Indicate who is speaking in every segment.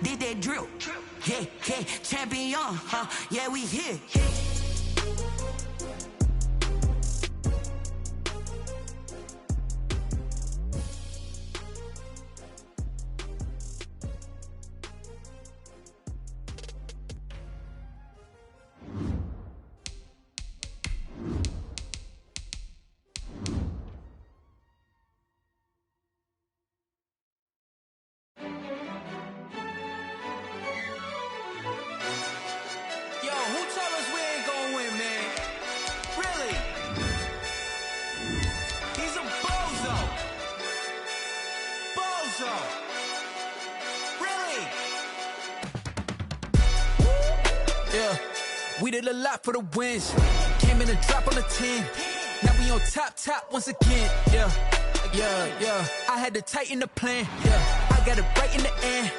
Speaker 1: did that drill. Yeah, yeah, champion, huh? Yeah, we here.
Speaker 2: We did a lot for the wins. Came in and drop on the 10. Now we on top once again. Yeah. I had to tighten the plan. Yeah. I got it right in the end.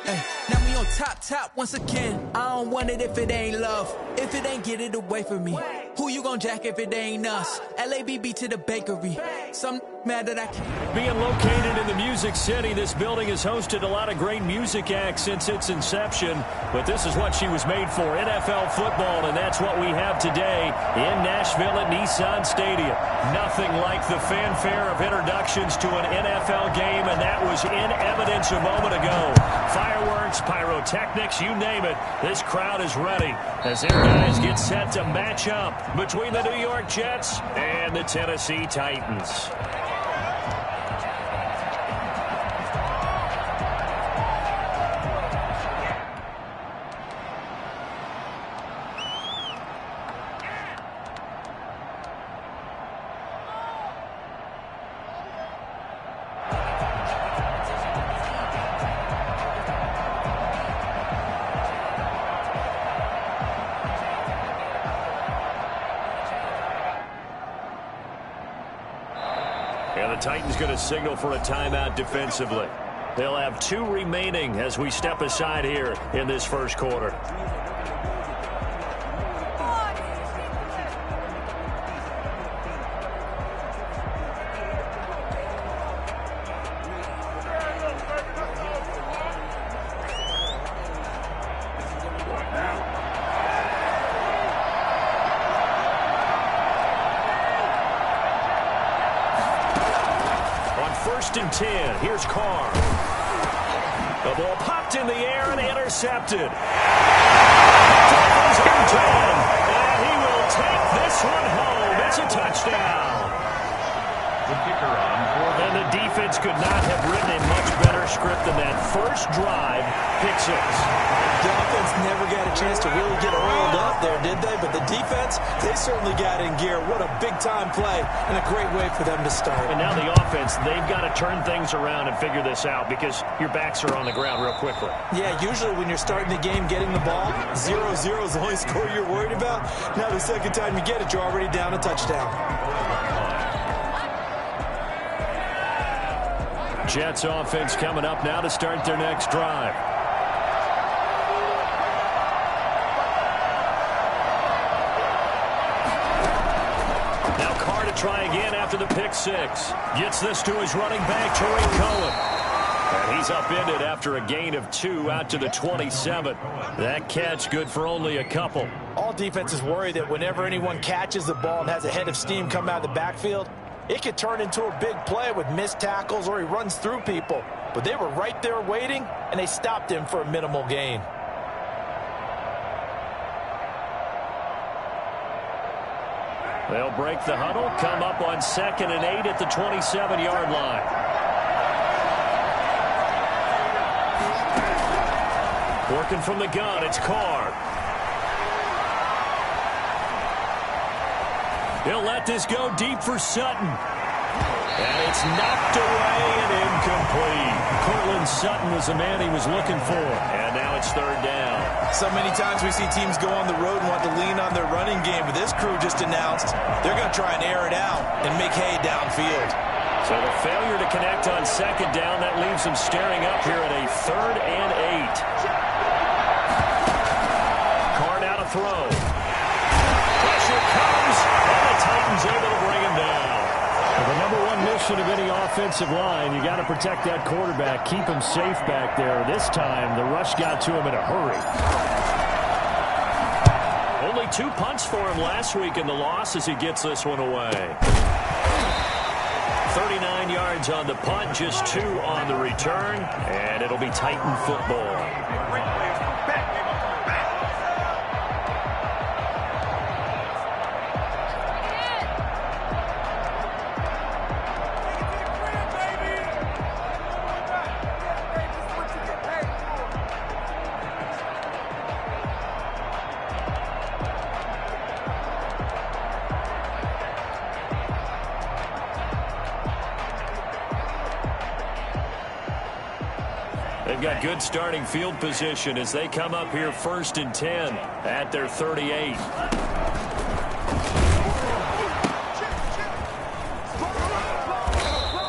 Speaker 2: Now we on top once again. I don't want it if it ain't love. If it ain't, get it away from me. Who you gon' jack if it ain't us? LABB to the bakery. Some mad that I can't.
Speaker 3: Being located in the Music City, this building has hosted a lot of great music acts since its inception. But this is what she was made for, NFL football, and that's what we have today in Nashville at Nissan Stadium. Nothing like the fanfare of introductions to an NFL game, and that was in evidence a moment ago. Fireworks, pyrotechnics, you name it. This crowd is ready as their guys get set to match up between the New York Jets and the Tennessee Titans. And the Titans going to signal for a timeout defensively. They'll have 2 remaining as we step aside here in this first quarter. First and 10. Here's Carr. The ball popped in the air and intercepted. Dolphins on 10. And he will take this one home. It's a touchdown. The kicker on for and the defense could not have written a much better script than that first drive. Pick 6.
Speaker 4: The offense never got a chance to really get oiled up there, did they? But the defense, they certainly got in gear. What a big-time play and a great way for them to start.
Speaker 3: And now the offense, they've got to turn things around and figure this out because your backs are on the ground real quickly.
Speaker 4: Yeah, usually when you're starting the game, getting the ball, 0-0 is the only score you're worried about. Now the second time you get it, you're already down a touchdown.
Speaker 3: Jets offense coming up now to start their next drive. Now Carr to try again after the pick 6. Gets this to his running back, Tariq Cohen. And he's upended after a gain of 2 out to the 27. That catch good for only a couple.
Speaker 4: All defenses worry that whenever anyone catches the ball and has a head of steam come out of the backfield, it could turn into a big play with missed tackles or he runs through people. But they were right there waiting, and they stopped him for a minimal gain.
Speaker 3: They'll break the huddle, come up on 2nd and 8 at the 27-yard line. Working from the gun, it's Carr. He'll let this go deep for Sutton. And it's knocked away and incomplete. Cortland Sutton was the man he was looking for. And now it's 3rd down.
Speaker 4: So many times we see teams go on the road and want to lean on their running game. But this crew just announced they're going to try and air it out and make hay downfield.
Speaker 3: So the failure to connect on 2nd down, that leaves them staring up here at a 3rd and 8. Carr now to throw. Pressure comes, and the Titans able to bring him down. Well, the number one mission of any offensive line. You got to protect that quarterback, keep him safe back there. This time, the rush got to him in a hurry. Only 2 punts for him last week in the loss as he gets this one away. 39 yards on the punt, just 2 on the return, and it'll be Titan football. They've got good starting field position as they come up here 1st and 10 at their 38.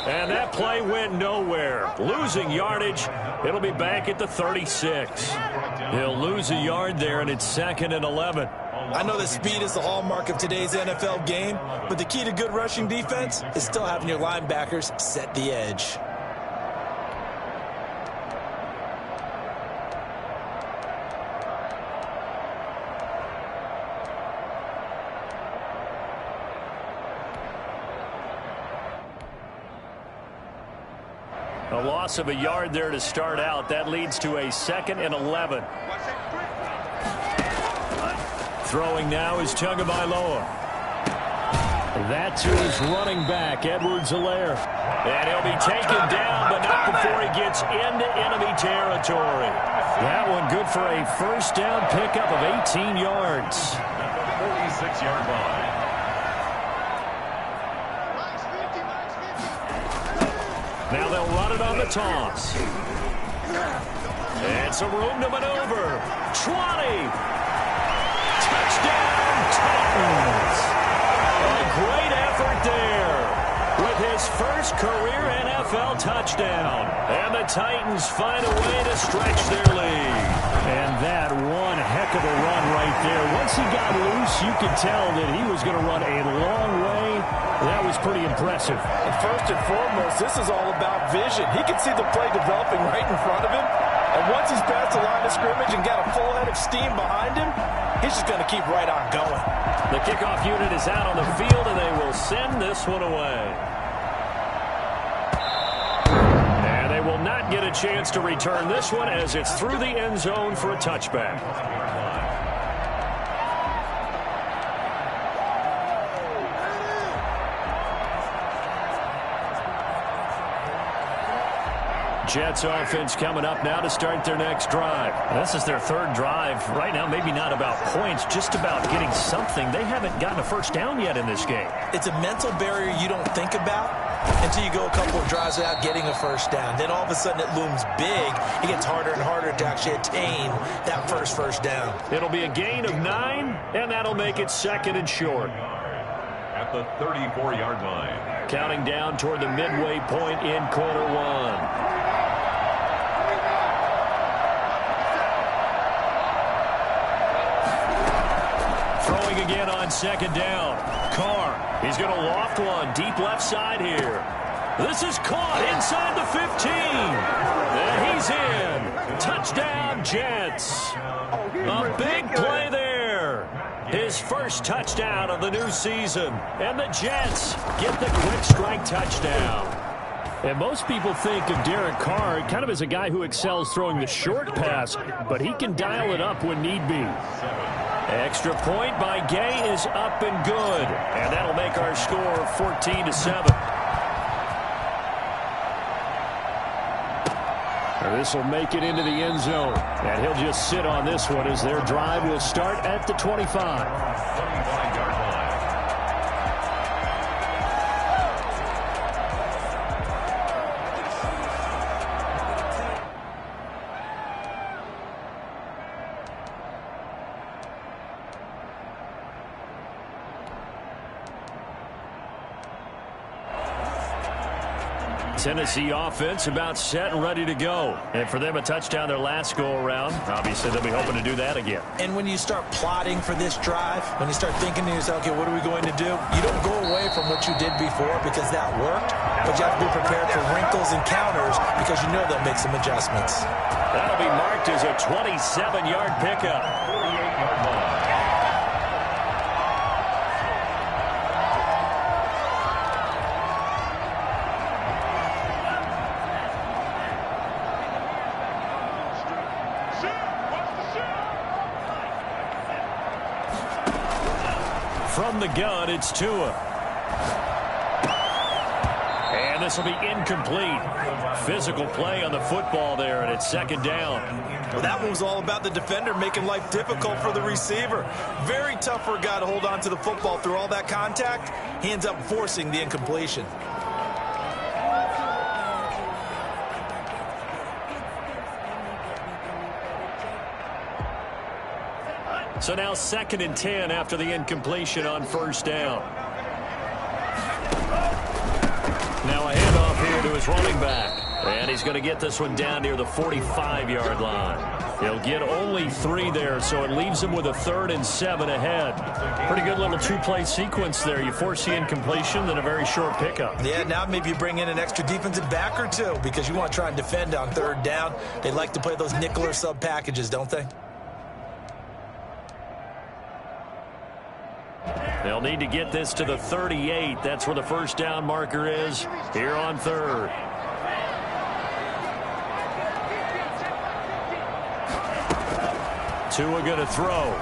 Speaker 3: And that play went nowhere. Losing yardage. It'll be back at the 36. He'll lose a yard there, and it's 2nd and 11.
Speaker 4: I know that speed is the hallmark of today's NFL game, but the key to good rushing defense is still having your linebackers set the edge.
Speaker 3: A loss of a yard there to start out. That leads to a 2nd and 11. Throwing now is Tagovailoa. That to his running back, Edwards-Helaire. And he'll be taken down, but not before he gets into enemy territory. That one good for a 1st down pickup of 18 yards.
Speaker 5: 46-yard line.
Speaker 3: Now they'll run it on the toss. And some room to maneuver. 20. Touchdown, Titans. A great effort there with his first career NFL touchdown. And the Titans find a way to stretch their lead. And that one heck of a run right there. Once he got loose, you could tell that he was going to run a long way. That was pretty impressive.
Speaker 4: And first and foremost, this is all about vision. He can see the play developing right in front of him. And once he's past the line of scrimmage and got a full head of steam behind him, he's just going to keep right on going.
Speaker 3: The kickoff unit is out on the field, and they will send this one away. And they will not get a chance to return this one as it's through the end zone for a touchback. Jets offense coming up now to start their next drive. This is their 3rd drive. Right now, maybe not about points, just about getting something. They haven't gotten a 1st down yet in this game.
Speaker 4: It's a mental barrier you don't think about until you go a couple of drives without getting a 1st down. Then all of a sudden it looms big. It gets harder and harder to actually attain that first down.
Speaker 3: It'll be a gain of 9, and that'll make it 2nd and short.
Speaker 5: At the 34-yard line.
Speaker 3: Counting down toward the midway point in quarter 1. Throwing again on 2nd down. Carr, he's going to loft one deep left side here. This is caught inside the 15. And he's in. Touchdown, Jets. A big play there. His first touchdown of the new season. And the Jets get the quick strike touchdown. And most people think of Derek Carr kind of as a guy who excels throwing the short pass, but he can dial it up when need be. Extra point by Gay is up and good. And that'll make our score 14-7. This will make it into the end zone. And he'll just sit on this one as their drive will start at the 25.
Speaker 5: 25-yard line.
Speaker 3: Tennessee offense about set and ready to go. And for them, a touchdown their last go-around. Obviously, they'll be hoping to do that again.
Speaker 4: And when you start plotting for this drive, when you start thinking to yourself, okay, what are we going to do? You don't go away from what you did before because that worked. but you have to be prepared for wrinkles and counters because you know they'll make some adjustments.
Speaker 3: That'll be marked as a 27-yard pickup.
Speaker 5: 48-yard line.
Speaker 3: From the gun, it's Tua. And this will be incomplete. Physical play on the football there, and it's second down.
Speaker 4: Well, that one was all about the defender making life difficult for the receiver. Very tough for a guy to hold on to the football through all that contact. He ends up forcing the incompletion.
Speaker 3: So now 2nd and 10 after the incompletion on first down. Now a handoff here to his running back. And he's going to get this one down near the 45-yard line. He'll get only 3 there, so it leaves him with a 3rd and 7 ahead. Pretty good little 2-play sequence there. You force the incompletion, then a very short pickup.
Speaker 4: Yeah, now maybe you bring in an extra defensive back or two because you want to try and defend on 3rd down. They like to play those nickel or sub packages, don't they?
Speaker 3: They'll need to get this to the 38. That's where the first down marker is here on 3rd. Tua going to throw.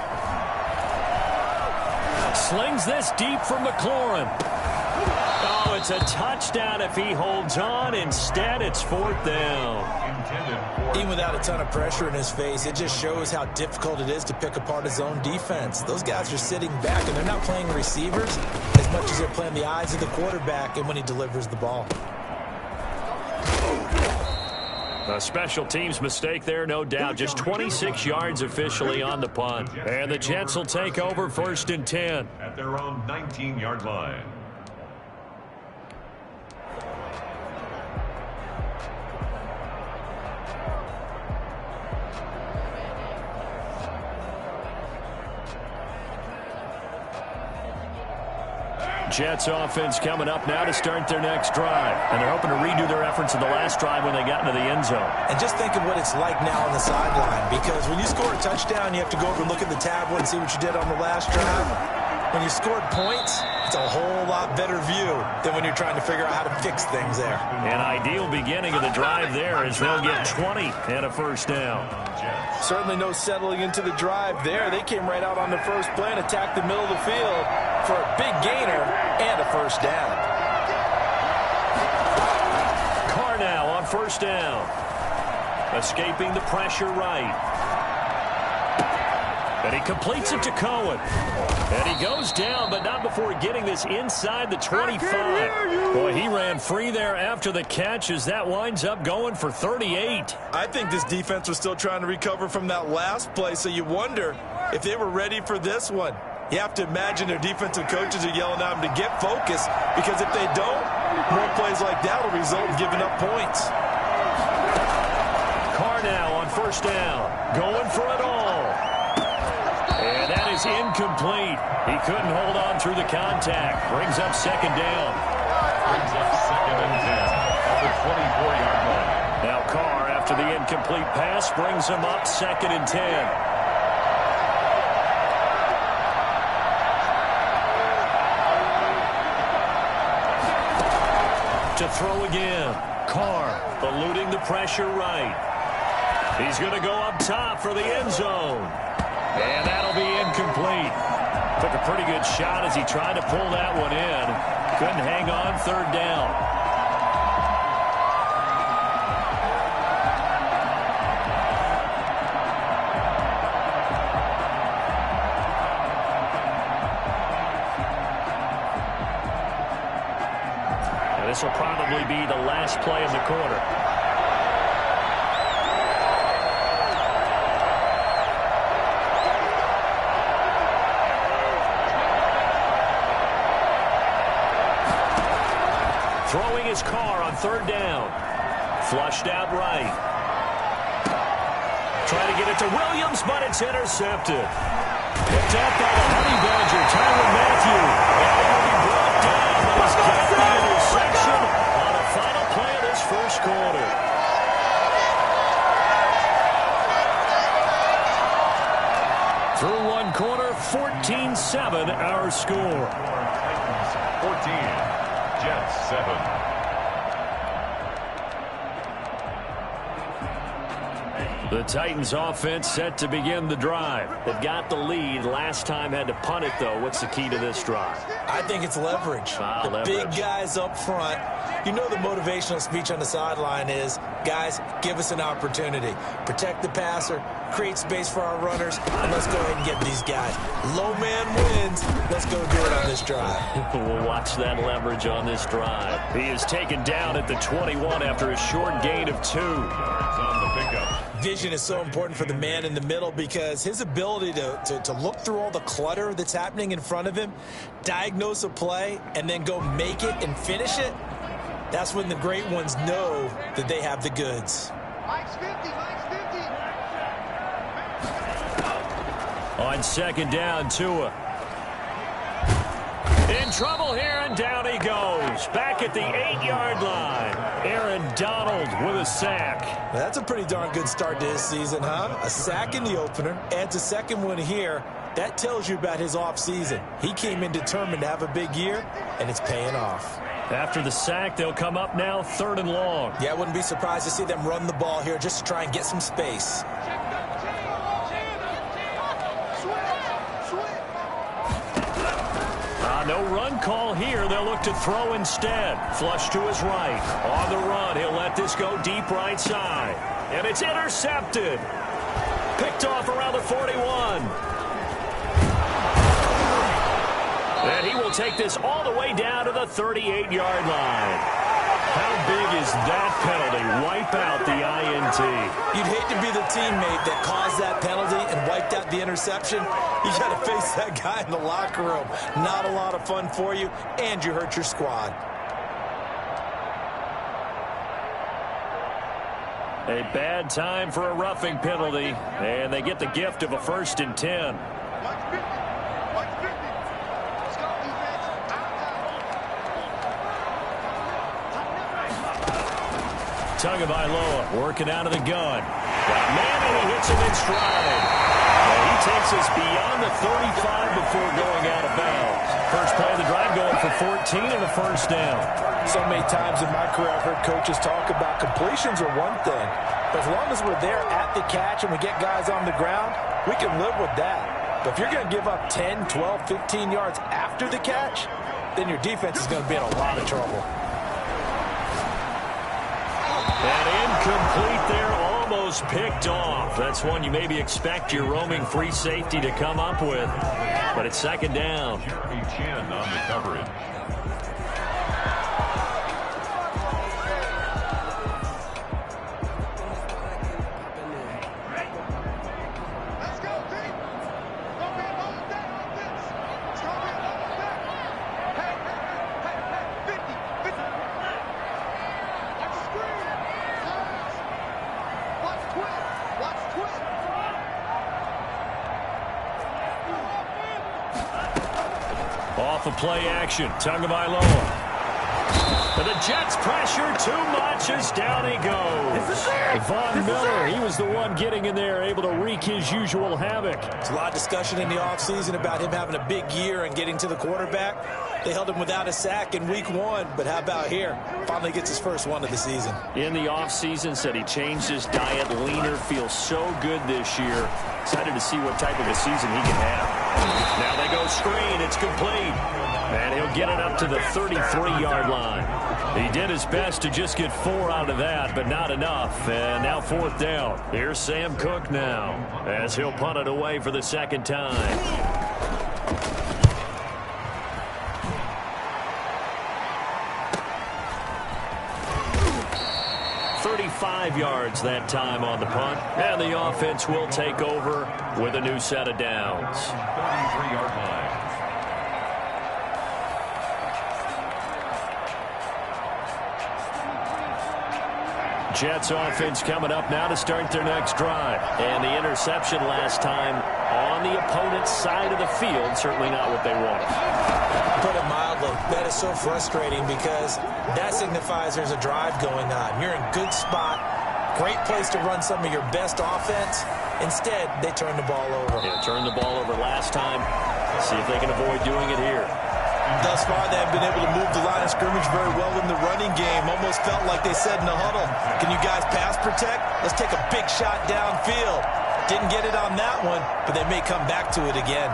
Speaker 3: Slings this deep for McLaurin. Oh, it's a touchdown if he holds on. Instead, it's 4th down.
Speaker 4: Even without a ton of pressure in his face, it just shows how difficult it is to pick apart his own defense. Those guys are sitting back, and they're not playing receivers as much as they're playing the eyes of the quarterback and when he delivers the ball.
Speaker 3: A special teams mistake there, no doubt. Just 26 yards officially on the punt. And the Jets will take over 1st and 10.
Speaker 5: At their own 19-yard line.
Speaker 3: Jets offense coming up now to start their next drive. And they're hoping to redo their efforts in the last drive when they got into the end zone.
Speaker 4: And just think of what it's like now on the sideline, because when you score a touchdown, you have to go over and look at the tablet and see what you did on the last drive. When you scored points, it's a whole lot better view than when you're trying to figure out how to fix things there.
Speaker 3: An ideal beginning of the drive there as they'll get 20 and a first down.
Speaker 4: Certainly no settling into the drive there. They came right out on the first play and attacked the middle of the field for a big gainer and a first down.
Speaker 3: Carr now on first down. Escaping the pressure right. And he completes it to Cohen. And he goes down, but not before getting this inside the 25. Boy, he ran free there after the catch as that winds up going for 38.
Speaker 4: I think this defense was still trying to recover from that last play, so you wonder if they were ready for this one. You have to imagine their defensive coaches are yelling at them to get focused, because if they don't, more plays like that will result in giving up points.
Speaker 3: Carr now on first down, going for it all. And that is incomplete. He couldn't hold on through the contact. Brings up second down.
Speaker 5: Brings up 2nd and 10 at the 24-yard line.
Speaker 3: Now Carr, after the incomplete pass, brings him up 2nd and 10. To throw again. Carr eluding the pressure right. He's going to go up top for the end zone. And that'll be incomplete. Took a pretty good shot as he tried to pull that one in. Couldn't hang on, 3rd down. Now this will probably be the last play of the quarter. Throwing his Carr on 3rd down. Flushed out right. Trying to get it to Williams, but it's intercepted. Picked up by the Honey Badger, Tyrann Mathieu. And it will be brought down, but he's got the interception on first quarter. Through one quarter, 14-7 our score.
Speaker 5: 14, Jets 7.
Speaker 3: The Titans offense set to begin the drive. They've got the lead. Last time had to punt it, though. What's the key to this drive?
Speaker 4: I think it's leverage. The big guys up front. You know the motivational speech on the sideline is, guys, give us an opportunity. Protect the passer, create space for our runners, and let's go ahead and get these guys. Low man wins. Let's go do it on this drive.
Speaker 3: We'll watch that leverage on this drive. He is taken down at the 21 after a short gain of 2.
Speaker 5: Yards on the pickup.
Speaker 4: Vision is so important for the man in the middle because his ability to look through all the clutter that's happening in front of him, diagnose a play, and then go make it and finish it, that's when the great ones know that they have the goods.
Speaker 6: Mike's 50, Mike's 50.
Speaker 3: On second down, Tua. In trouble here, and down he goes. Back at the 8-yard line. Aaron Donald with a sack.
Speaker 4: That's a pretty darn good start to his season, huh? A sack in the opener, adds a second one here. That tells you about his offseason. He came in determined to have a big year, and it's paying off.
Speaker 3: After the sack, they'll come up now 3rd and long.
Speaker 4: Yeah, I wouldn't be surprised to see them run the ball here just to try and get some space.
Speaker 3: No run call here. They'll look to throw instead. Flush to his right. On the run, he'll let this go deep right side. And it's intercepted. Picked off around the 41. And he will take this all the way down to the 38-yard line. How big is that penalty? Wipe out the INT.
Speaker 4: You'd hate to be the teammate that caused that penalty and wiped out the interception. You got to face that guy in the locker room. Not a lot of fun for you, and you hurt your squad.
Speaker 3: A bad time for a roughing penalty, and they get the gift of a 1st and 10. Tagovailoa working out of the gun. Got Manning, he hits him in stride. And he takes us beyond the 35 before going out of bounds. First play of the drive going for 14 and a 1st down.
Speaker 4: So many times in my career I've heard coaches talk about completions are one thing. But as long as we're there at the catch and we get guys on the ground, we can live with that. But if you're going to give up 10, 12, 15 yards after the catch, then your defense is going to be in a lot of trouble.
Speaker 3: And incomplete there, almost picked off. That's one you maybe expect your roaming free safety to come up with. But it's 2nd down.
Speaker 5: Jeremy Chin on the coverage.
Speaker 6: Let's go, team. Don't be alone with that offense. Don't be alone with that. Hey, 50, 50. Watch the screen. Watch twist. Watch twist.
Speaker 3: Off of play action, Tagovailoa. But the Jets pressure too much as down he goes. Von Miller, he was the one getting in there, able to wreak his usual havoc.
Speaker 4: There's a lot of discussion in the offseason about him having a big year and getting to the quarterback. They held him without a sack in week 1, but how about here? Finally gets his first one of the season.
Speaker 3: In the offseason, said he changed his diet, leaner, feels so good this year. Excited to see what type of a season he can have. Now they go screen, it's complete. And he'll get it up to the 33-yard line. He did his best to just get 4 out of that, but not enough. And now 4th down. Here's Sam Cook now, as he'll punt it away for the 2nd time. $35 yards that time on the punt. And the offense will take over with a new set of downs.
Speaker 5: 33-yard line.
Speaker 3: Jets offense coming up now to start their next drive. And the interception last time on the opponent's side of the field, certainly not what they wanted.
Speaker 4: Put it mildly, that is so frustrating because that signifies there's a drive going on. You're in good spot, great place to run some of your best offense. Instead, they turn the ball over.
Speaker 3: Yeah, turned the ball over last time. See if they can avoid doing it here.
Speaker 4: Thus far, they have been able to move the line of scrimmage very well in the running game. Almost felt like they said in the huddle, can you guys pass protect? Let's take a big shot downfield. Didn't get it on that one, but they may come back to it again.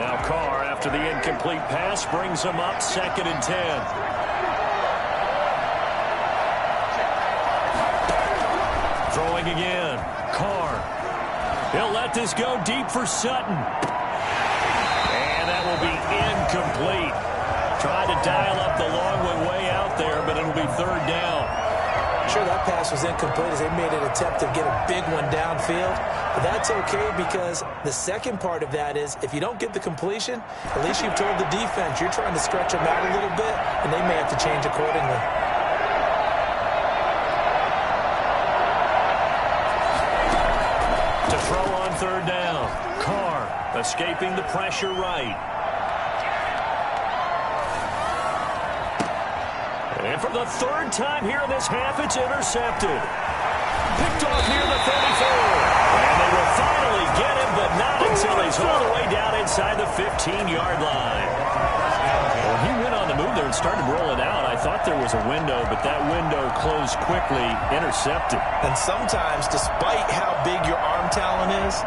Speaker 3: Now Carr, after the incomplete pass, brings them up 2nd and 10. Throwing again. Carr. He'll let this go deep for Sutton. And that will be incomplete. Tried to dial up the long one way out there, but it'll be 3rd down.
Speaker 4: Sure, that pass was incomplete as they made an attempt to get a big one downfield. But that's okay because the second part of that is if you don't get the completion, at least you've told the defense you're trying to stretch them out a little bit, and they may have to change accordingly.
Speaker 3: To throw on 3rd down. Carr escaping the pressure right. And for the 3rd time here in this half, it's intercepted. Picked off near the 34. And they will finally get him, but not until he's all the way down inside the 15-yard line. When he went on the move there and started rolling out, I thought there was a window, but that window closed quickly, intercepted.
Speaker 4: And sometimes, despite how big your arm talent is,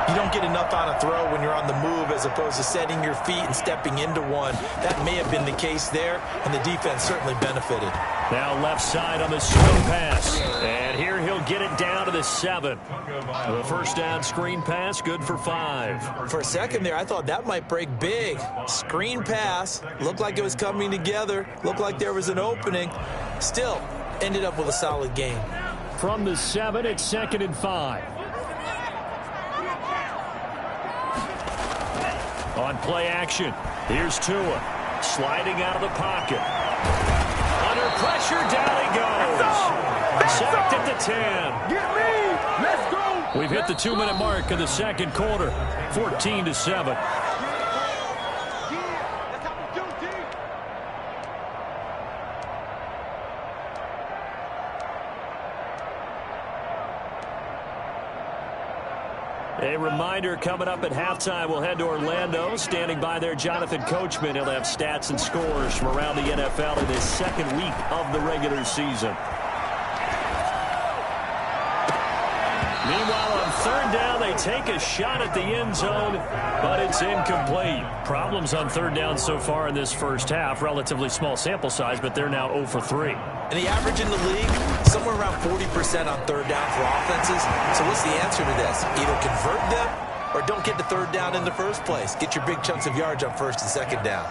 Speaker 4: you don't get enough on a throw when you're on the move as opposed to setting your feet and stepping into one. That may have been the case there, and the defense certainly benefited.
Speaker 3: Now left side on the screen pass. And here he'll get it down to the 7. The 1st down screen pass, good for 5.
Speaker 4: For a second there, I thought that might break big. Screen pass, looked like it was coming together, looked like there was an opening. Still, ended up with a solid game.
Speaker 3: From the 7, it's 2nd and 5. On play action, here's Tua. Sliding out of the pocket. Under pressure, down he goes. Sacked at the 10.
Speaker 6: Get me! Let's go!
Speaker 3: We've hit the 2-minute mark of the 2nd quarter. 14-7. A reminder coming up at halftime, we'll head to Orlando. Standing by there, Jonathan Coachman. He'll have stats and scores from around the NFL in his 2nd week of the regular season. Meanwhile, on 3rd down, they take a shot at the end zone, but it's incomplete. Problems on 3rd down so far in this first half. Relatively small sample size, but they're now 0 for 3.
Speaker 4: And the average in the league, somewhere around 40% on 3rd down for offenses. So what's the answer to this? Either convert them or don't get to 3rd down in the first place. Get your big chunks of yards on 1st and 2nd down.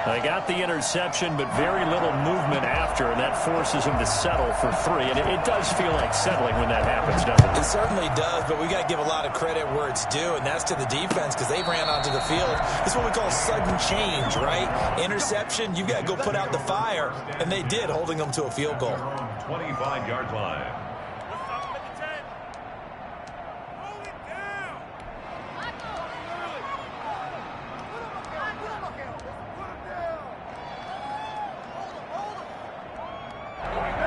Speaker 3: They got the interception, but very little movement after, and that forces him to settle for 3. And it does feel like settling when that happens, doesn't it?
Speaker 4: It certainly does, but we got to give a lot of credit where it's due, and that's to the defense because they ran onto the field. It's what we call sudden change, right? Interception, you got to go put out the fire, and they did, holding them to a field goal.
Speaker 5: 25-yard line.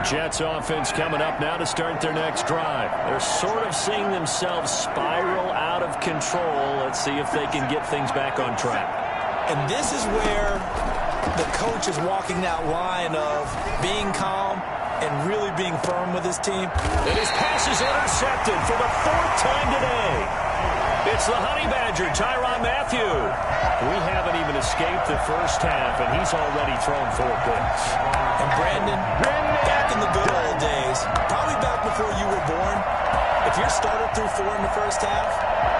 Speaker 3: Jets offense coming up now to start their next drive. They're sort of seeing themselves spiral out of control. Let's see if they can get things back on track.
Speaker 4: And this is where the coach is walking that line of being calm and really being firm with his team.
Speaker 3: And his pass is intercepted for the 4th time today. It's the Honey Badger, Tyrann Mathieu. We haven't even escaped the first half, and he's already thrown 4 picks.
Speaker 4: And Brandon, back in the good old days, probably back before you were born, if your starter threw 4 in the first half,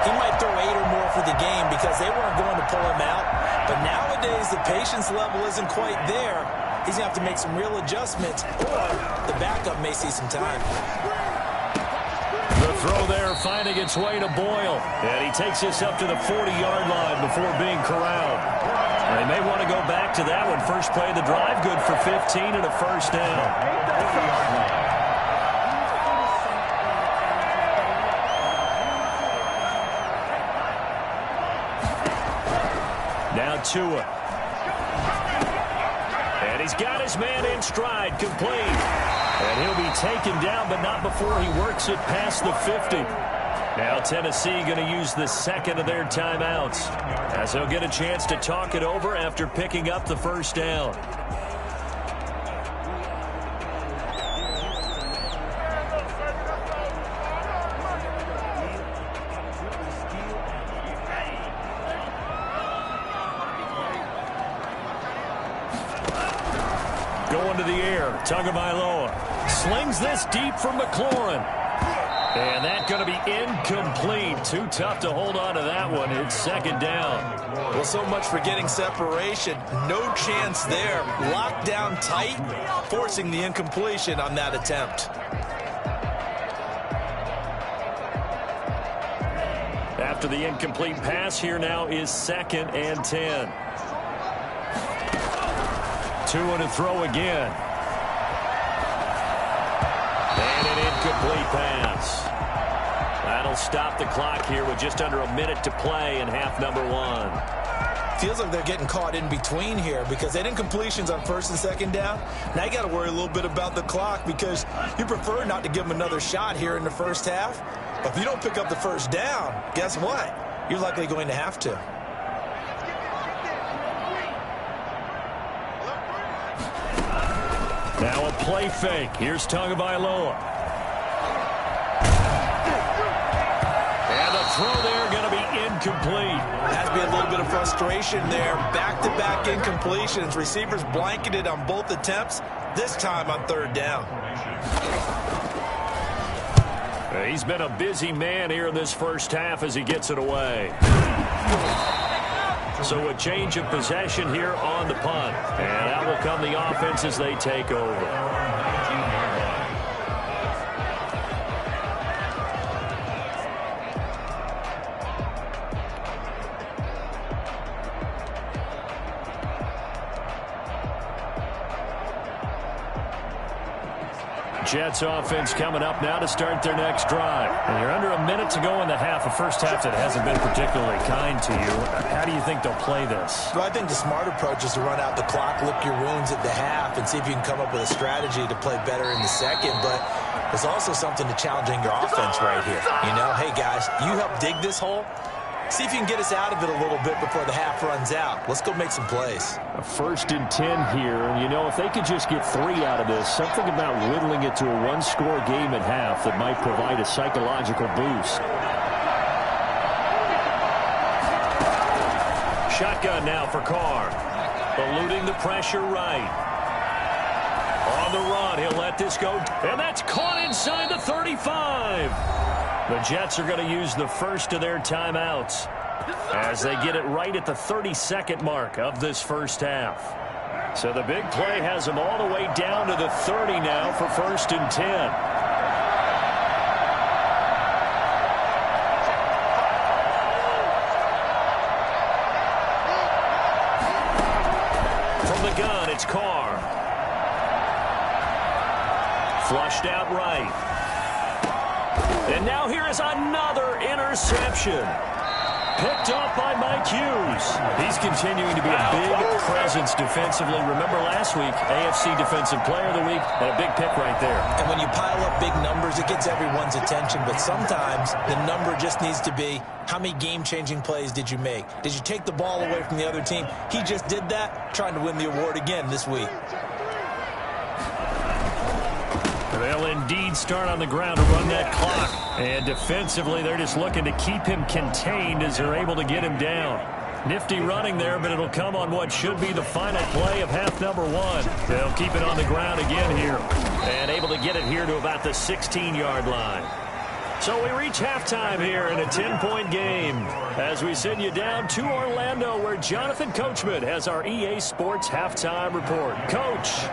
Speaker 4: he might throw 8 or more for the game because they weren't going to pull him out. But nowadays, the patience level isn't quite there. He's going to have to make some real adjustments, or the backup may see some time.
Speaker 3: The throw there finding its way to Boyle. And he takes this up to the 40-yard line before being corralled. They may want to go back to that one. First play of the drive, good for 15 and a first down. Now Tua. And he's got his man in stride, complete. And he'll be taken down, but not before he works it past the 50. Now Tennessee going to use the second of their timeouts, as they'll get a chance to talk it over after picking up the first down. Going to the air, Tagovailoa slings this deep for McLaurin. And that's going to be incomplete. Too tough to hold on to that one. It's second down.
Speaker 4: Well, so much for getting separation. No chance there. Locked down tight, forcing the incompletion on that attempt.
Speaker 3: After the incomplete pass, here now is 2nd and 10. Tua to throw again. And an incomplete pass. That'll stop the clock here with just under a minute to play in half number 1.
Speaker 4: Feels like they're getting caught in between here because they didn't completions on 1st and 2nd down. Now you got to worry a little bit about the clock because you prefer not to give them another shot here in the first half. But if you don't pick up the first down, guess what? You're likely going to have to.
Speaker 3: Now a play fake. Here's Tagovailoa. And the throw there going to be incomplete.
Speaker 4: Has to be a little bit of frustration there. Back-to-back incompletions. Receivers blanketed on both attempts, this time on 3rd down.
Speaker 3: He's been a busy man here in this first half as he gets it away. So a change of possession here on the punt. And out will come the offense as they take over. Jets offense coming up now to start their next drive. And you're under a minute to go in the half, a first half that hasn't been particularly kind to you. How do you think they'll play this?
Speaker 4: Well, I think the smart approach is to run out the clock, lick your wounds at the half, and see if you can come up with a strategy to play better in the second. But there's also something to challenging your offense right here. You know, hey, guys, you help dig this hole. See if you can get us out of it a little bit before the half runs out. Let's go make some plays.
Speaker 3: A 1st and 10 here. And, you know, if they could just get 3 out of this, something about whittling it to a one-score game at half that might provide a psychological boost. Shotgun now for Carr. Eluding the pressure right. On the run, he'll let this go. And that's caught inside the 35. The Jets are going to use the first of their timeouts as they get it right at the 32nd mark of this first half. So the big play has them all the way down to the 30 now for 1st and 10. From the gun, it's Carr. Flushed out right. And now here is another interception. Picked up by Mike Hughes. He's continuing to be a big presence defensively. Remember last week, AFC Defensive Player of the Week, and a big pick right there.
Speaker 4: And when you pile up big numbers, it gets everyone's attention. But sometimes the number just needs to be, how many game-changing plays did you make? Did you take the ball away from the other team? He just did that, trying to win the award again this week.
Speaker 3: They'll indeed start on the ground to run that clock. And defensively, they're just looking to keep him contained as they're able to get him down. Nifty running there, but it'll come on what should be the final play of half number 1. They'll keep it on the ground again here. And able to get it here to about the 16-yard line. So we reach halftime here in a 10-point game as we send you down to Orlando where Jonathan Coachman has our EA Sports halftime report. Coach.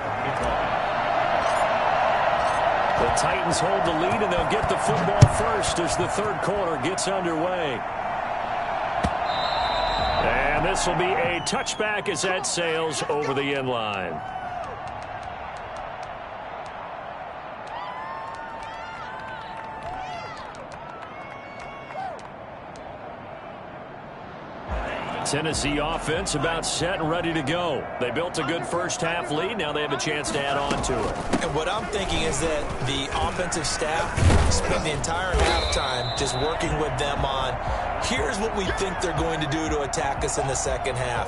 Speaker 3: The Titans hold the lead, and they'll get the football first as the third quarter gets underway. And this will be a touchback as that sails over the end line. Tennessee offense about set and ready to go. They built a good first-half lead. Now they have a chance to add on to it.
Speaker 4: And what I'm thinking is that the offensive staff spent the entire halftime just working with them on, here's what we think they're going to do to attack us in the second half.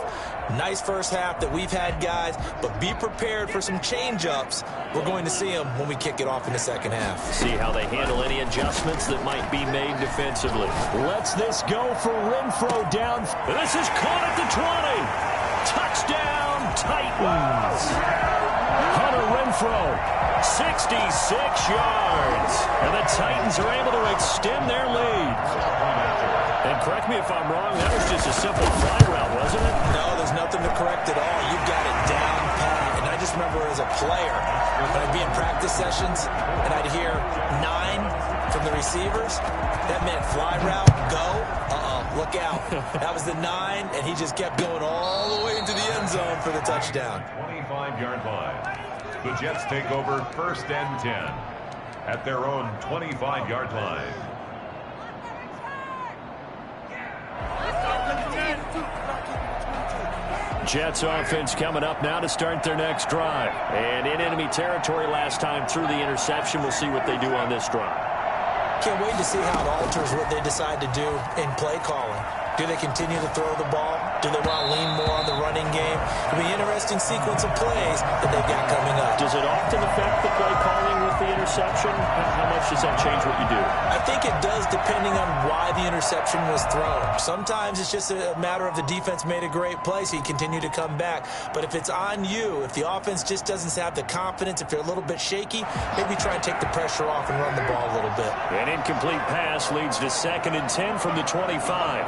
Speaker 4: Nice first half that we've had, guys, but be prepared for some change-ups. We're going to see them when we kick it off in the second half.
Speaker 3: See how they handle any adjustments that might be made defensively. Lets this go for Renfro down. This is caught at the 20. Touchdown, Titans. Hunter Renfro, 66 yards. And the Titans are able to extend their lead. And correct me if I'm wrong, that was just a simple fly route, wasn't it?
Speaker 4: No, there's nothing to correct at all. You've got it down pat. And I just remember as a player, when I'd be in practice sessions and I'd hear 9 from the receivers, that meant fly route, go, look out. That was the 9, and he just kept going all the way into the end zone for the touchdown.
Speaker 5: 25-yard line. The Jets take over 1st and 10 at their own 25-yard line.
Speaker 3: Jets offense coming up now to start their next drive. And in enemy territory last time through the interception. We'll see what they do on this drive.
Speaker 4: Can't wait to see how it alters what they decide to do in play calling. Do they continue to throw the ball? Do they want to lean more on the running game? It'll be an interesting sequence of plays that they've got coming up.
Speaker 3: Does it often affect the play calling with the interception? How much does that change what you do?
Speaker 4: I think it does, depending on why the interception was thrown. Sometimes it's just a matter of the defense made a great play, so you continue to come back. But if it's on you, if the offense just doesn't have the confidence, if you're a little bit shaky, maybe try and take the pressure off and run the ball a little bit.
Speaker 3: An incomplete pass leads to 2nd and 10 from the 25.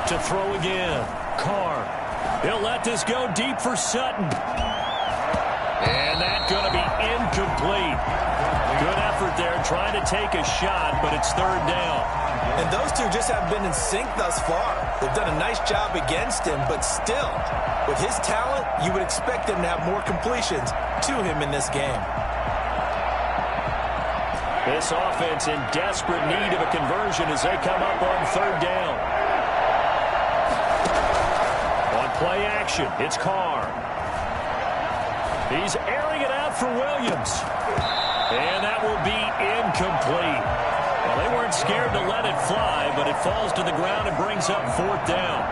Speaker 3: To throw again. Carr. He'll let this go deep for Sutton. And that's going to be incomplete. Good effort there trying to take a shot, but it's 3rd down.
Speaker 4: And those two just haven't been in sync thus far. They've done a nice job against him, but still, with his talent, you would expect them to have more completions to him in this game.
Speaker 3: This offense in desperate need of a conversion as they come up on 3rd down. Play action. It's Carr. He's airing it out for Williams. And that will be incomplete. Well, they weren't scared to let it fly, but it falls to the ground and brings up 4th down.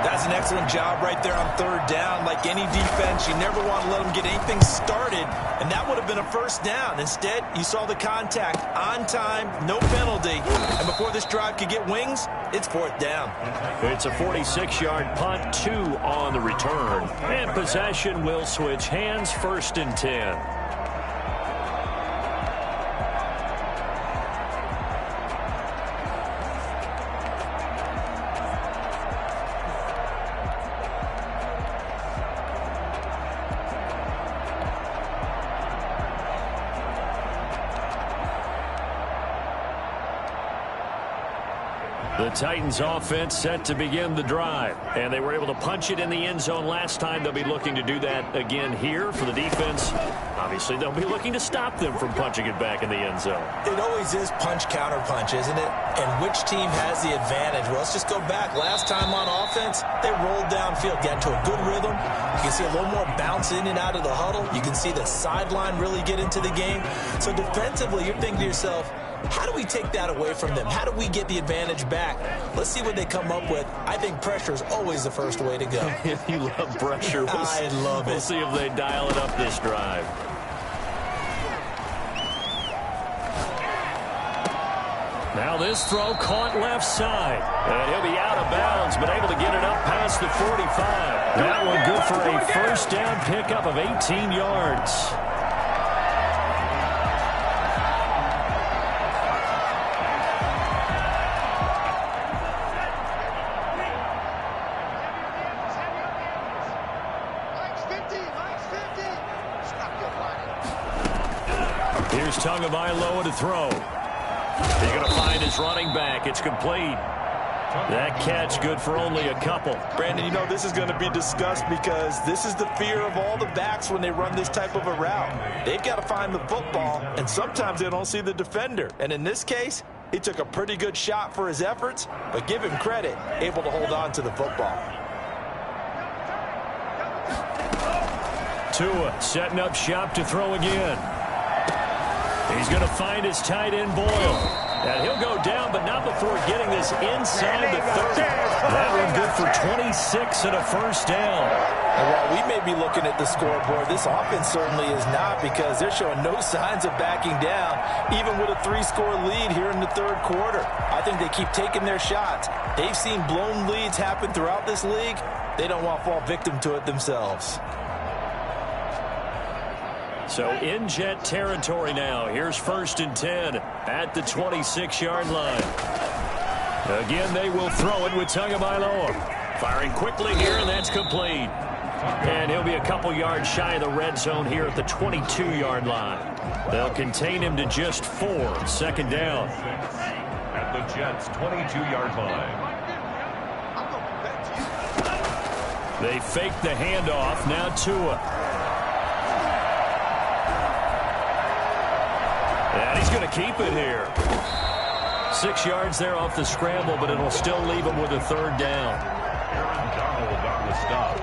Speaker 4: That's an excellent job right there on 3rd down. Like any defense, you never want to let them get anything started, and that would have been a 1st down. Instead, you saw the contact on time, no penalty, and before this drive could get wings, it's 4th down.
Speaker 3: It's a 46-yard punt, 2 on the return, and possession will switch hands, 1st and 10. The Titans offense set to begin the drive, and they were able to punch it in the end zone last time. They'll be looking to do that again here for the defense. Obviously, they'll be looking to stop them from punching it back in the end zone.
Speaker 4: It always is punch-counter-punch, isn't it? And which team has the advantage? Well, let's just go back. Last time on offense, they rolled downfield, got into a good rhythm. You can see a little more bounce in and out of the huddle. You can see the sideline really get into the game. So defensively, you're thinking to yourself, how do we take that away from them? How do we get the advantage back? Let's see what they come up with. I think pressure is always the first way to go.
Speaker 3: You love pressure.
Speaker 4: I love it.
Speaker 3: We'll see if they dial it up this drive. Now this throw caught left side. And he'll be out of bounds, but able to get it up past the 45. That one good for a 1st down pickup of 18 yards.
Speaker 6: Lights 50, lights 50.
Speaker 3: Here's Tagovailoa to throw. He's going to find his running back. It's complete. That catch good for only a couple.
Speaker 4: Brandon, you know this is going to be discussed because this is the fear of all the backs when they run this type of a route. They've got to find the football, and sometimes they don't see the defender. And in this case, he took a pretty good shot for his efforts, but give him credit, able to hold on to the football.
Speaker 3: Tua setting up shop to throw again. He's going to find his tight end Boyle. And he'll go down, but not before getting this inside the 30. That one good for 26 and a first down.
Speaker 4: And while we may be looking at the scoreboard, this offense certainly is not, because they're showing no signs of backing down, even with a 3-score lead here in the third quarter. I think they keep taking their shots. They've seen blown leads happen throughout this league. They don't want to fall victim to it themselves.
Speaker 3: So in Jet territory now. Here's 1st and 10 at the 26-yard line. Again, they will throw it with Tagovailoa. Firing quickly here, and that's complete. And he'll be a couple yards shy of the red zone here at the 22-yard line. They'll contain him to just 4. 2nd down.
Speaker 5: At the Jets' 22-yard line.
Speaker 3: They fake the handoff. Now Tua. And he's going to keep it here. 6 yards there off the scramble, but it'll still leave him with a 3rd down.
Speaker 5: Aaron Donald on the stop.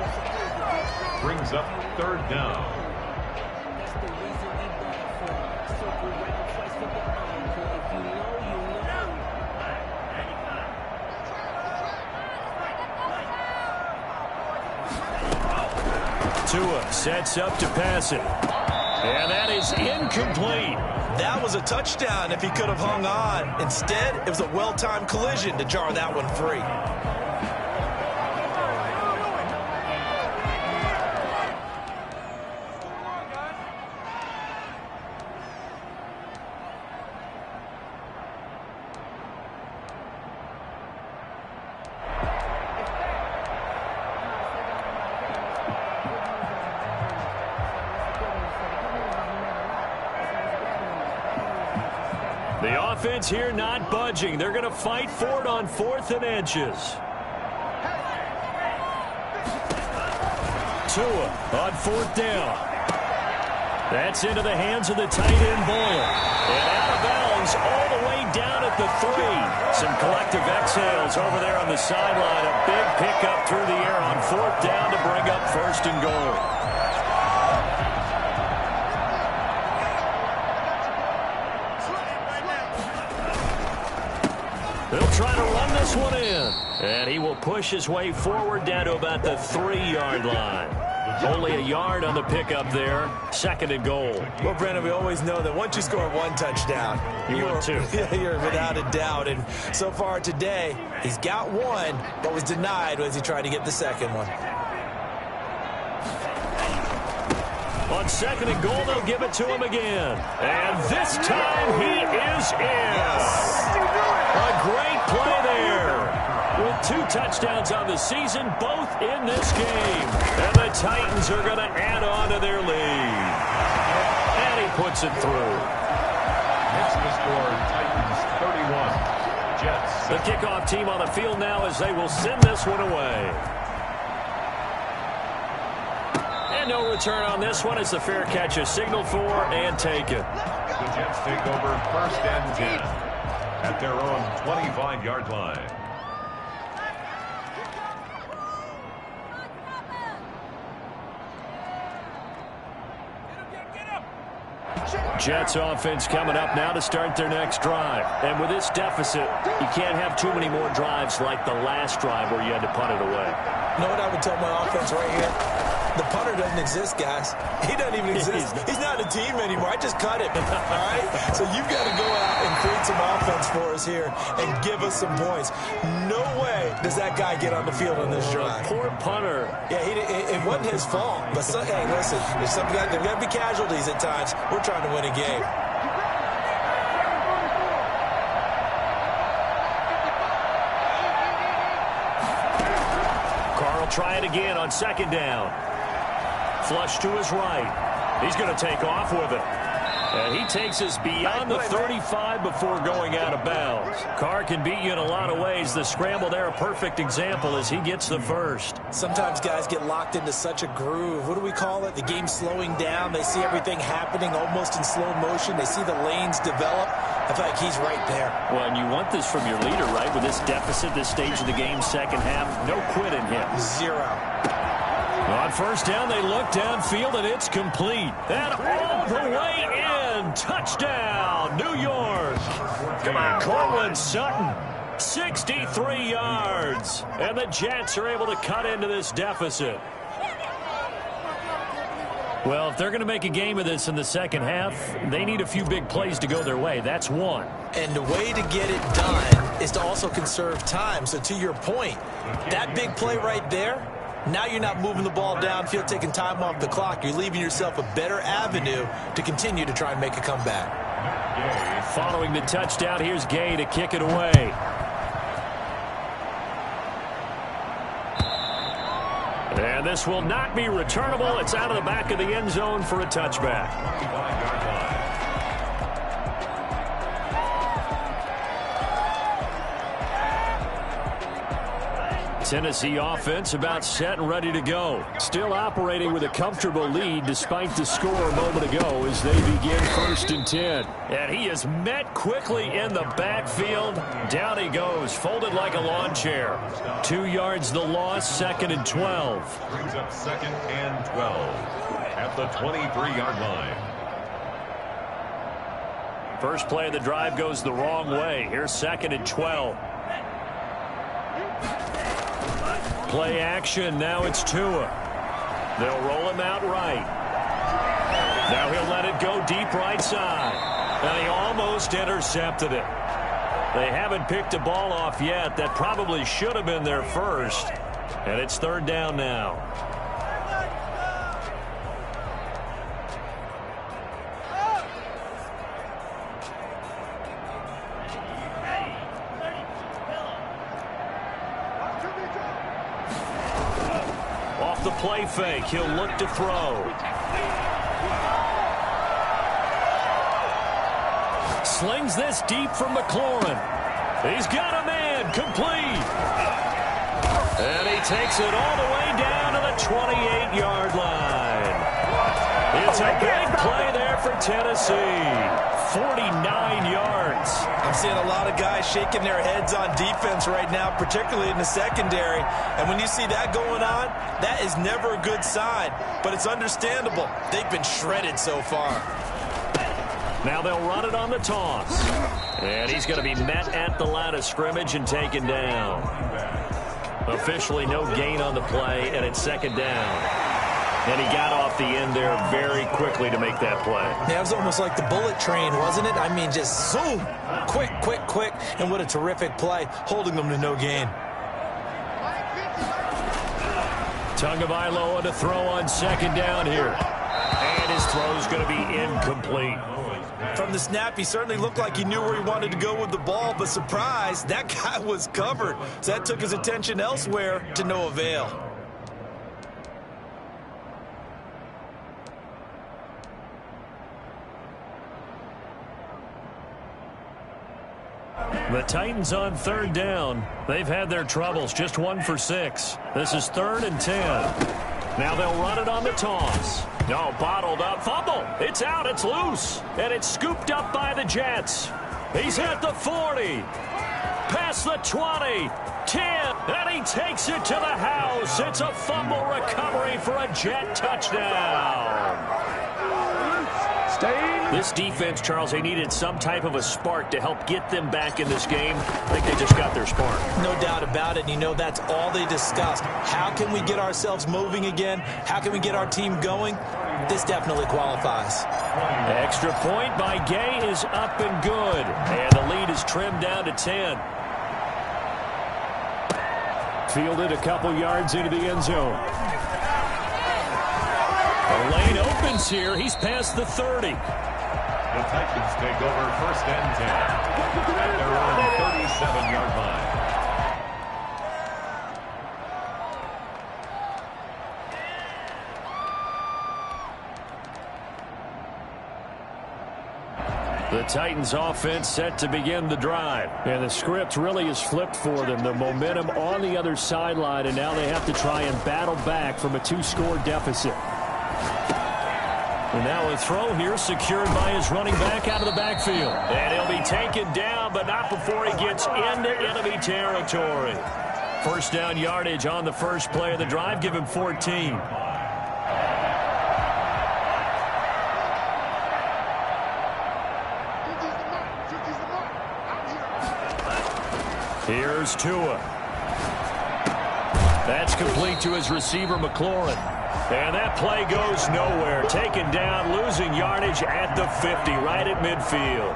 Speaker 5: Brings up 3rd down.
Speaker 3: Tua sets up to pass it. And that is incomplete.
Speaker 4: That was a touchdown if he could have hung on. Instead, it was a well-timed collision to jar that one free.
Speaker 3: The offense here not budging. They're going to fight for it on 4th and inches. Tua on 4th down. That's into the hands of the tight end Boyle. And out of bounds all the way down at the 3. Some collective exhales over there on the sideline. A big pickup through the air on 4th down to bring up 1st and goal. They'll try to run this one in. And he will push his way forward down to about the 3-yard line. Only a yard on the pickup there. 2nd and goal.
Speaker 4: Well, Brandon, we always know that once you score 1 touchdown,
Speaker 3: you're
Speaker 4: without a doubt. And so far today, he's got 1, but was denied as he tried to get the 2nd one.
Speaker 3: On 2nd and goal, they'll give it to him again. And this time he is in. A great play there. With 2 touchdowns on the season, both in this game. And the Titans are going to add on to their lead. And he puts it through.
Speaker 5: Makes the score Titans 31. Jets.
Speaker 3: The kickoff team on the field now as they will send this one away. And no return on this one. It's the fair catch is signaled for and taken.
Speaker 5: The Jets take over 1st and 10 at their own 25-yard line.
Speaker 3: Jets offense coming up now to start their next drive. And with this deficit, you can't have too many more drives like the last drive where you had to punt it away.
Speaker 4: You know what I would tell my offense right here? The punter doesn't exist, guys. He doesn't even exist. He's not a team anymore. I just cut him. All right? So you've got to go out and create some offense for us here and give us some points. No way does that guy get on the field on this drive.
Speaker 3: Poor punter.
Speaker 4: Yeah, it wasn't his fault. But, hey, listen, there's got to be casualties at times. We're trying to win a game.
Speaker 3: Carr will try it again on 2nd down. Flush to his right. He's going to take off with it. And he takes us beyond the 35 before going out of bounds. Carr can beat you in a lot of ways. The scramble there, a perfect example as he gets the first.
Speaker 4: Sometimes guys get locked into such a groove. What do we call it? The game slowing down. They see everything happening almost in slow motion. They see the lanes develop. I feel like he's right there.
Speaker 3: Well, and you want this from your leader, right? With this deficit, this stage of the game, second half, no quit in him.
Speaker 4: Zero.
Speaker 3: On first down, they look downfield, and it's complete. And all the way in. Touchdown, New York. Come on, Cortland Sutton. 63 yards. And the Jets are able to cut into this deficit. Well, if they're going to make a game of this in the second half, they need a few big plays to go their way. That's one.
Speaker 4: And the way to get it done is to also conserve time. So to your point, that big play right there, now you're not moving the ball downfield, taking time off the clock. You're leaving yourself a better avenue to continue to try and make a comeback.
Speaker 3: Following the touchdown, here's Gay to kick it away. And this will not be returnable. It's out of the back of the end zone for a touchback. Tennessee offense about set and ready to go. Still operating with a comfortable lead despite the score a moment ago as they begin 1st and 10. And he is met quickly in the backfield. Down he goes, folded like a lawn chair. 2 yards the loss, 2nd and 12.
Speaker 5: Brings up 2nd and 12 at the 23-yard line.
Speaker 3: First play of the drive goes the wrong way. Here's 2nd and 12. Play action. Now it's Tua. They'll roll him out right. Now he'll let it go deep right side. And he almost intercepted it. They haven't picked a ball off yet. That probably should have been their first. And it's 3rd down now. The play fake. He'll look to throw. Slings this deep from McLaurin. He's got a man. Complete. And he takes it all the way down to the 28-yard line. It's a big play there for Tennessee. 49 yards.
Speaker 4: I'm seeing a lot of guys shaking their heads on defense right now, particularly in the secondary. And when you see that going on, that is never a good sign. But it's understandable. They've been shredded so far.
Speaker 3: Now they'll run it on the toss. And he's going to be met at the line of scrimmage and taken down. Officially no gain on the play, and it's 2nd down. And he got off the end there very quickly to make that play.
Speaker 4: Yeah, it was almost like the bullet train, wasn't it? I mean, just zoom. Quick, quick, quick. And what a terrific play, holding them to no gain.
Speaker 3: Tagovailoa to throw on 2nd down here. And his throw's going to be incomplete.
Speaker 4: From the snap, he certainly looked like he knew where he wanted to go with the ball, but surprise, that guy was covered. So that took his attention elsewhere to no avail.
Speaker 3: The Titans on 3rd down. They've had their troubles, just 1 for 6. This is 3rd and 10. Now they'll run it on the toss. No, bottled up. Fumble. It's out. It's loose. And it's scooped up by the Jets. He's at the 40. Past the 20. 10. And he takes it to the house. It's a fumble recovery for a Jet touchdown. This defense, Charles, they needed some type of a spark to help get them back in this game. I think they just got their spark.
Speaker 4: No doubt about it. You know, that's all they discussed. How can we get ourselves moving again? How can we get our team going? This definitely qualifies.
Speaker 3: Extra point by Gay is up and good. And the lead is trimmed down to 10. Fielded a couple yards into the end zone. The lane opens here. He's past the 30.
Speaker 5: The Titans take over 1st and 10 at their own 37-yard line.
Speaker 3: The Titans offense set to begin the drive. And the script really is flipped for them. The momentum on the other sideline, and now they have to try and battle back from a 2-score deficit. And now a throw here secured by his running back out of the backfield. And he'll be taken down, but not before he gets into enemy territory. First down yardage on the first play of the drive. Give him 14. Here's Tua. That's complete to his receiver, McLaurin. And that play goes nowhere. Taken down, losing yardage at the 50, right at midfield.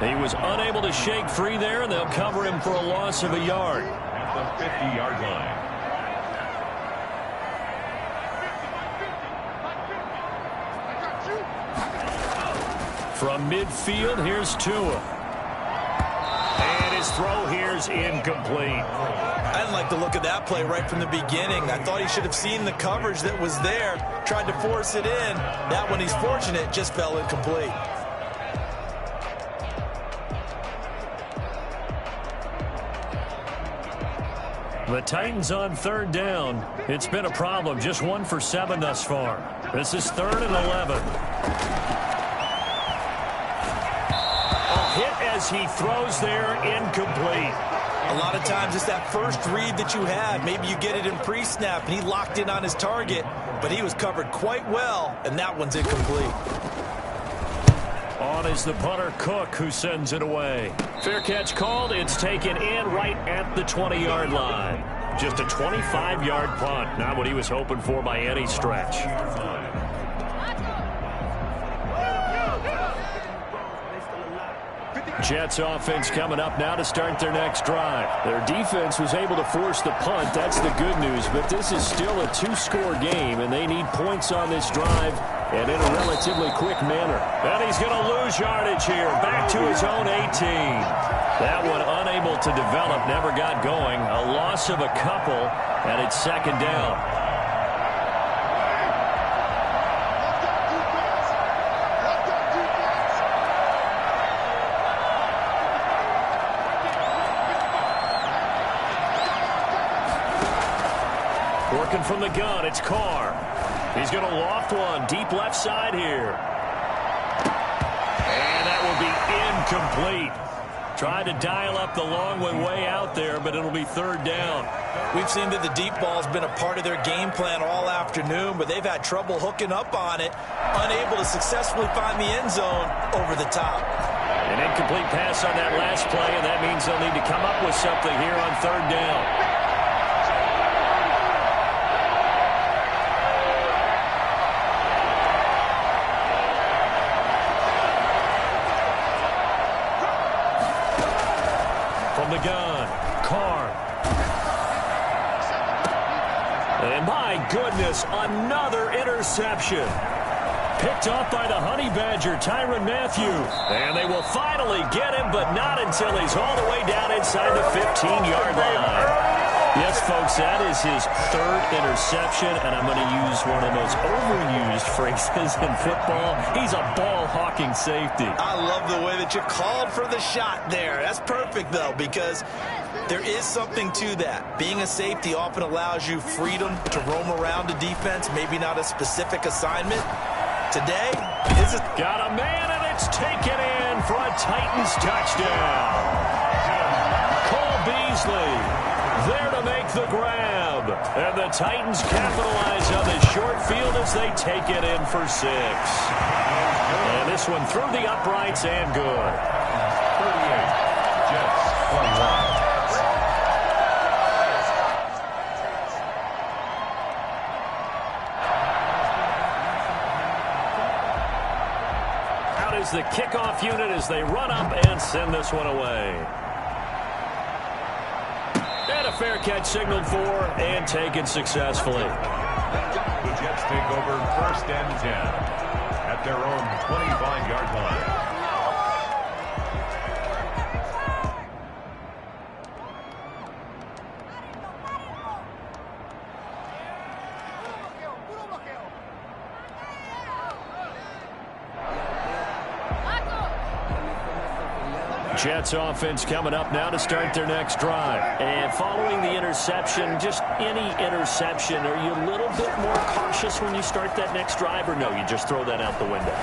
Speaker 3: He was unable to shake free there, and they'll cover him for a loss of a yard.
Speaker 5: At the 50-yard line.
Speaker 3: From midfield, here's Tua. And his throw here's incomplete.
Speaker 4: I didn't like the look of that play right from the beginning. I thought he should have seen the coverage that was there, tried to force it in. That one, he's fortunate, just fell incomplete.
Speaker 3: The Titans on third down. It's been a problem. Just 1 for 7 thus far. This is 3rd and 11. Hit as he throws there, incomplete.
Speaker 4: A lot of times it's that first read that you have. Maybe you get it in pre-snap, and he locked in on his target, but he was covered quite well, and that one's incomplete.
Speaker 3: On is the punter, Cook, who sends it away. Fair catch called. It's taken in right at the 20-yard line. Just a 25-yard punt. Not what he was hoping for by any stretch. Jets offense coming up now to start their next drive. Their defense was able to force the punt. That's the good news. But this is still a 2-score game, and they need points on this drive and in a relatively quick manner. And he's going to lose yardage here. Back to his own 18. That one unable to develop, never got going. A loss of a couple, and it's 2nd down. Working from the gun, it's Carr. He's going to loft one, deep left side here. And that will be incomplete. Tried to dial up the long one way out there, but it'll be 3rd down.
Speaker 4: We've seen that the deep ball's been a part of their game plan all afternoon, but they've had trouble hooking up on it, unable to successfully find the end zone over the top.
Speaker 3: An incomplete pass on that last play, and that means they'll need to come up with something here on 3rd down. From the gun, Carr. And my goodness, another interception. Picked off by the Honey Badger, Tyrann Mathieu. And they will finally get him, but not until he's all the way down inside the 15-yard line. Yes, folks, that is his 3rd interception, and I'm going to use one of the most overused phrases in football. He's a ball-hawking safety.
Speaker 4: I love the way that you called for the shot there. That's perfect, though, because there is something to that. Being a safety often allows you freedom to roam around the defense, maybe not a specific assignment. Today, is it?
Speaker 3: Got a man, and it's taken in for a Titans touchdown. Cole Beasley there to make the grab. And the Titans capitalize on this short field as they take it in for 6. And this one through the uprights and good.
Speaker 5: 38, Jets on 1.
Speaker 3: Is the kickoff unit as they run up and send this one away. And a fair catch signaled for and taken successfully.
Speaker 5: The Jets take over 1st and 10 at their own 25-yard line.
Speaker 3: Jets offense coming up now to start their next drive.
Speaker 7: And following the interception, just any interception, are you a little bit more cautious when you start that next drive, or no, you just throw that out the window?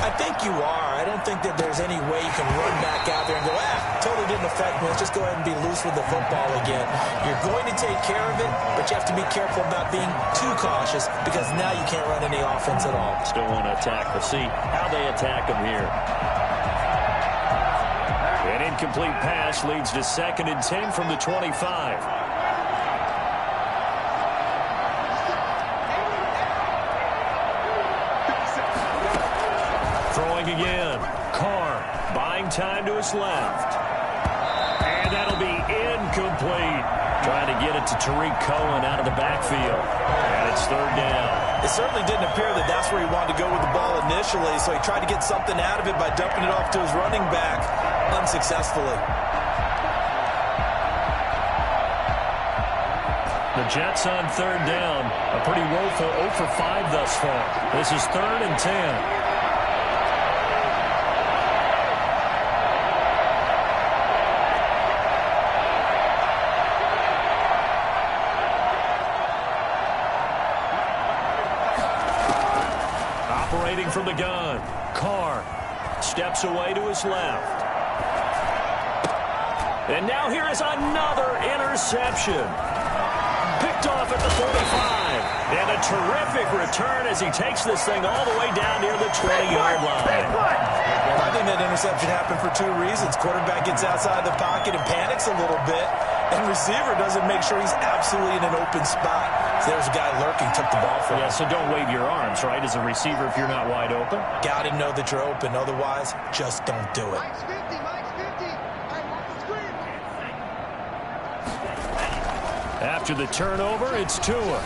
Speaker 4: I think you are. I don't think that there's any way you can run back out there and go, totally didn't affect me. Let's just go ahead and be loose with the football again. You're going to take care of it, but you have to be careful about being too cautious because now you can't run any offense at all.
Speaker 3: Still want to attack. We'll see how they attack them here. An incomplete pass leads to 2nd and 10 from the 25. Throwing again. Carr buying time to his left. And that'll be incomplete. Trying to get it to Tariq Cohen out of the backfield. And it's 3rd down.
Speaker 4: It certainly didn't appear that that's where he wanted to go with the ball initially, so he tried to get something out of it by dumping it off to his running back unsuccessfully.
Speaker 3: The Jets on 3rd down. A pretty woeful 0 for 5 thus far. This is 3rd and 10. From the gun, Carr steps away to his left. And now here is another interception. Picked off at the 45. And a terrific return as he takes this thing all the way down near the 20-yard line.
Speaker 4: I think that interception happened for 2 reasons. Quarterback gets outside the pocket and panics a little bit. And receiver doesn't make sure he's absolutely in an open spot. So there's a guy lurking, took the ball from him.
Speaker 3: Yeah, so don't wave your arms, right, as a receiver if you're not wide open.
Speaker 4: Got to know that you're open. Otherwise, just don't do it.
Speaker 6: Mike's 50, Mike's 50. I want the screen.
Speaker 3: After the turnover, it's Tua.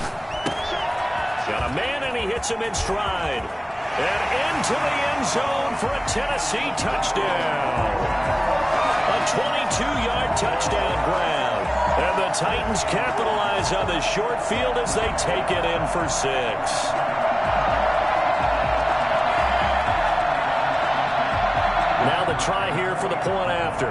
Speaker 3: Got a man, and he hits him in stride. And into the end zone for a Tennessee touchdown. A 22-yard touchdown grab. And the Titans capitalize on the short field as they take it in for 6. Now the try here for the point after.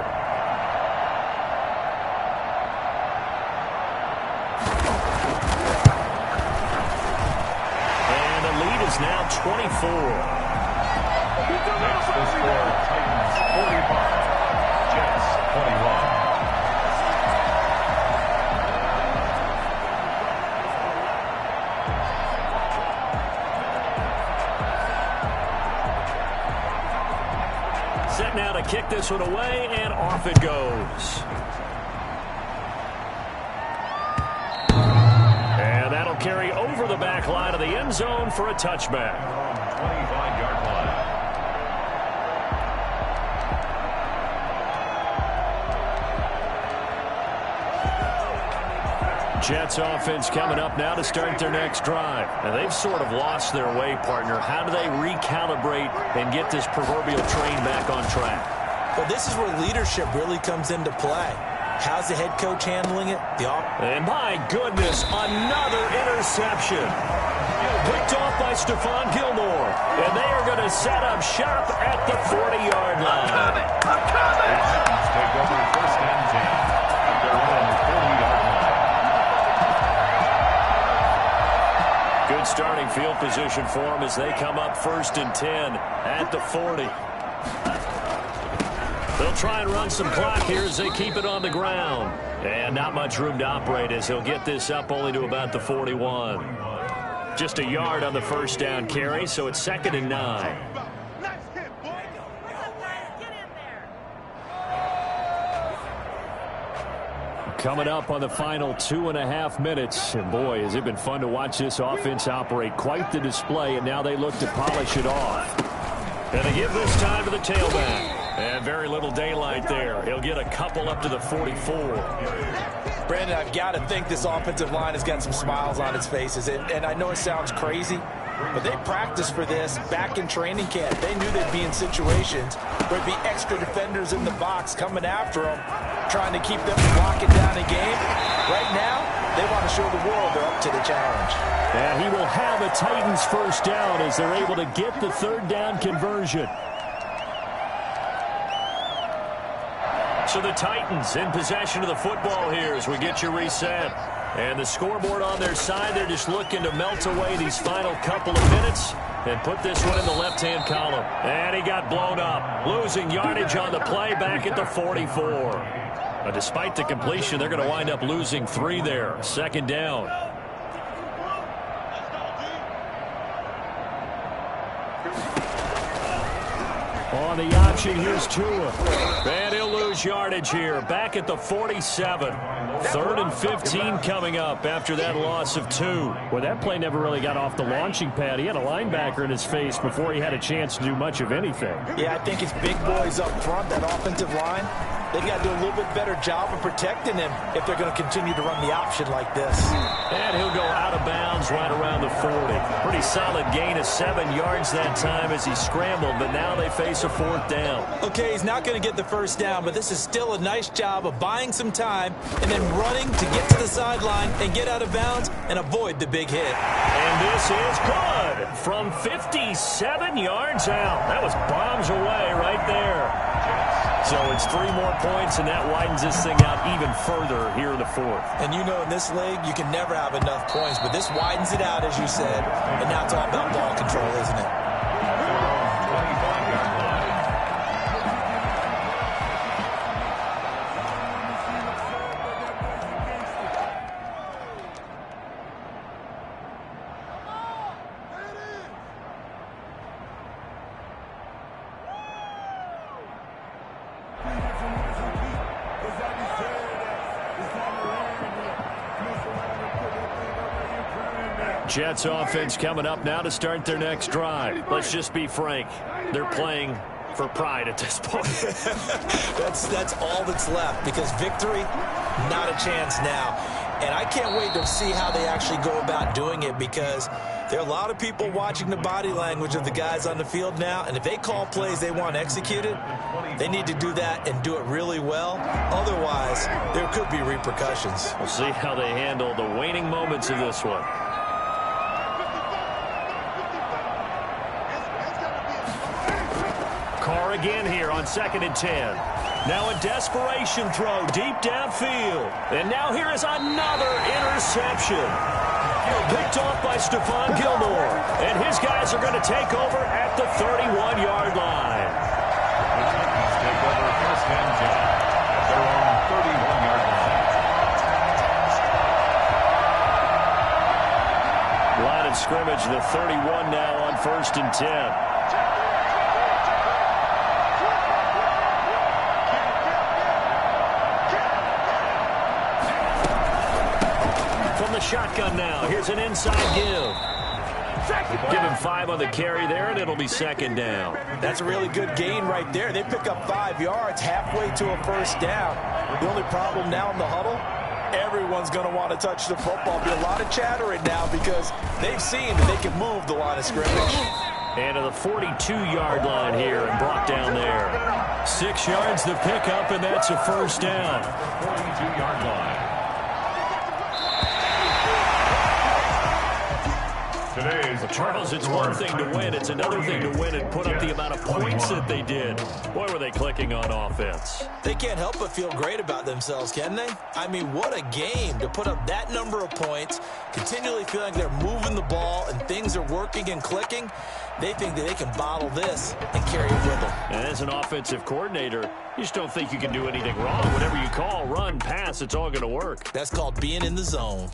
Speaker 3: And the lead is now 24.
Speaker 5: Next the score, Titans 45, Jets 21.
Speaker 3: Set now to kick this one away, and off it goes. And that'll carry over the back line of the end zone for a touchback.
Speaker 5: 25-yard line.
Speaker 3: Jets offense coming up now to start their next drive. And they've sort of lost their way, partner. How do they recalibrate and get this proverbial train back on track?
Speaker 4: Well, this is where leadership really comes into play. How's the head coach handling it?
Speaker 3: And my goodness, another interception. Picked off by Stephon Gilmore. And they are going to set up shop at the 40-yard line.
Speaker 5: I'm coming! Take over 1st and 10 at their own 40-yard line.
Speaker 3: Good starting field position for them as they come up 1st and 10 at the 40. They'll try and run some clock here as they keep it on the ground. And not much room to operate as he'll get this up only to about the 41. Just a yard on the 1st down carry, so it's 2nd and 9.
Speaker 6: Nice hit, boy.
Speaker 3: Coming up on the final 2.5 minutes. And boy, has it been fun to watch this offense operate. Quite the display, and now they look to polish it off. And they give this time to the tailback. And very little daylight there. He'll get a couple up to the 44.
Speaker 4: Brandon, I've got to think this offensive line has got some smiles on its faces. And I know it sounds crazy, but they practiced for this back in training camp. They knew they'd be in situations where there'd be extra defenders in the box coming after them, trying to keep them from locking down a game. Right now, they want to show the world they're up to the challenge.
Speaker 3: And he will have a Titans 1st down as they're able to get the 3rd down conversion. So the Titans in possession of the football here as we get you reset. And the scoreboard on their side, they're just looking to melt away these final couple of minutes and put this one in the left-hand column. And he got blown up, losing yardage on the play back at the 44. Despite the completion, they're going to wind up losing 3 there. Second down. On the option, here's Tua. And he'll lose yardage here. Back at the 47. 3rd and 15 coming up after that loss of 2.
Speaker 7: Well, that play never really got off the launching pad. He had a linebacker in his face before he had a chance to do much of anything.
Speaker 4: Yeah, I think it's big boys up front, that offensive line. They got to do a little bit better job of protecting him if they're going to continue to run the option like this.
Speaker 3: And he'll go out of bounds right around the 40. Pretty solid gain of 7 yards that time as he scrambled, but now they face a 4th down.
Speaker 4: Okay, he's not going to get the first down, but this is still a nice job of buying some time and then running to get to the sideline and get out of bounds and avoid the big hit.
Speaker 3: And this is good from 57 yards out. That was bombs away right there. So it's 3 more points, and that widens this thing out even further here in the 4th.
Speaker 4: And you know in this league, you can never have enough points, but this widens it out, as you said, and now it's all about ball control, isn't it?
Speaker 3: Jets offense coming up now to start their next drive. Let's just be frank. They're playing for pride at this point.
Speaker 4: That's all that's left, because victory, not a chance now. And I can't wait to see how they actually go about doing it, because there are a lot of people watching the body language of the guys on the field now, and if they call plays they want executed, they need to do that and do it really well. Otherwise, there could be repercussions.
Speaker 3: We'll see how they handle the waning moments of this one. Carr again here on 2nd and 10. Now a desperation throw deep downfield. And now here is another interception. Picked off by Stephon Gilmore. And his guys are going to take over at the 31-yard line.
Speaker 5: The Titans take over 1st and 10 at their own 31-yard line.
Speaker 3: Line of scrimmage, the 31 now on 1st and 10. The shotgun now. Here's an inside give. Give him 5 on the carry there, and it'll be 2nd down.
Speaker 4: That's a really good gain right there. They pick up 5 yards halfway to a 1st down. The only problem now in the huddle, everyone's going to want to touch the football. Be a lot of chattering now because they've seen that they can move the line of scrimmage.
Speaker 3: And to the 42-yard line here and brought down there. 6 yards to pick up, and that's a 1st down.
Speaker 5: 42-yard line.
Speaker 3: Charles, it's one thing to win. It's another thing to win and put up the amount of points that they did. Boy, were they clicking on offense.
Speaker 4: They can't help but feel great about themselves, can they? I mean, what a game to put up that number of points, continually feeling like they're moving the ball and things are working and clicking. They think that they can bottle this and carry it with them.
Speaker 3: And as an offensive coordinator, you just don't think you can do anything wrong. Whatever you call, run, pass, it's all going to work.
Speaker 4: That's called being in the zone.